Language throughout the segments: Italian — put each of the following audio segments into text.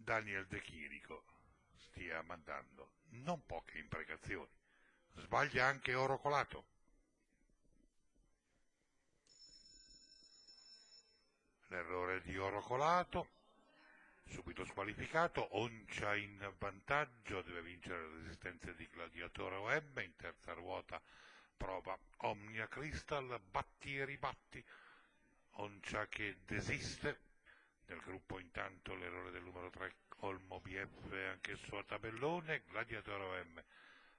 Daniel De Chirico stia mandando non poche imprecazioni. Sbaglia anche Oro Colato. L'errore di Oro Colato, subito squalificato. Oncia in vantaggio, deve vincere le resistenze di Gladiatore OM. In terza ruota prova Omnia Crystal, batti e ribatti. Oncia che desiste. Nel gruppo intanto l'errore del numero 3 Olmo BF, anch'esso a tabellone. Gladiatore OM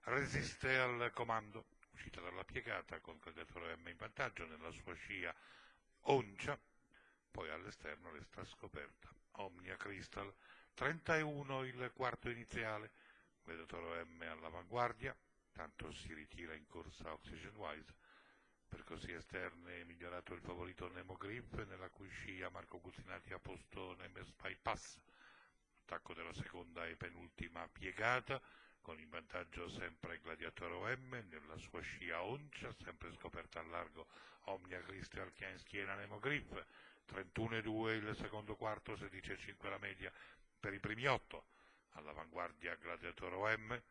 resiste al comando, uscita dalla piegata con Gladiatore OM in vantaggio. Nella sua scia Oncia, poi all'esterno resta scoperta Omnia Crystal. 31 il quarto iniziale, Gladiatore OM all'avanguardia, tanto si ritira in corsa Oxygen Wise. Per così esterne è migliorato il favorito Nemo Grip, nella cui scia Marco Guzzinati ha posto Nemes Bypass. Attacco della seconda e penultima piegata, con in vantaggio sempre Gladiatore OM. Nella sua scia Oncia, sempre scoperta al largo Omnia Crystal che ha in schiena Nemo Grip. 31,2 il secondo quarto, 16,5 la media per i primi 8. All'avanguardia Gladiatore OM.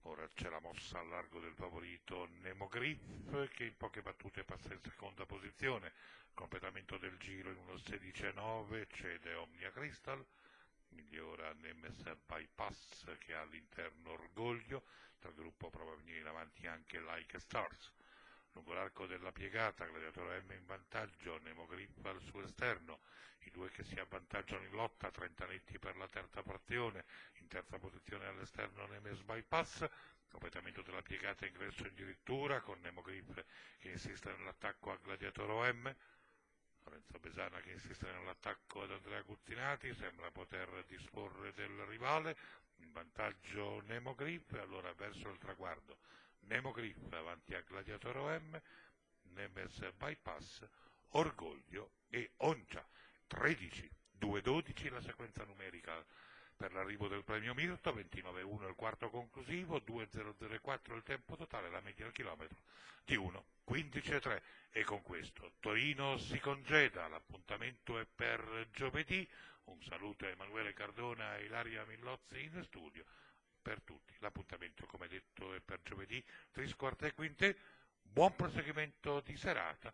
Ora c'è la mossa al largo del favorito Nemo Grip, che in poche battute passa in seconda posizione. Completamento del giro in 1.16,9, cede Omnia Crystal. Migliora Nemes Bypass, che ha all'interno Orgoglio. Dal gruppo prova a venire in avanti anche Like Stars. Lungo l'arco della piegata, Gladiatore M in vantaggio, Nemo Grip al suo esterno. I due che si avvantaggiano in lotta, 30 netti per la terza frazione. In terza posizione all'esterno Nemes Bypass. Completamento della piegata, ingresso addirittura con Nemo Grip che insiste nell'attacco a Gladiatore OM. Lorenzo Besana che insiste nell'attacco ad Andrea Guzzinati, sembra poter disporre del rivale. In vantaggio Nemo Grip, allora verso il traguardo Nemo Grip avanti a Gladiatore OM, Nemes Bypass, Orgoglio e Oncia. 13, 2-12 la sequenza numerica per l'arrivo del premio Mirto, 29,1 il quarto conclusivo, 2,004 il tempo totale, la media al chilometro di 1,15,3. E con questo Torino si congeda, l'appuntamento è per giovedì. Un saluto a Emanuele Cardona e Ilaria Millozzi in studio. Per tutti l'appuntamento, come detto, è per giovedì, trisquarte e quinte. Buon proseguimento di serata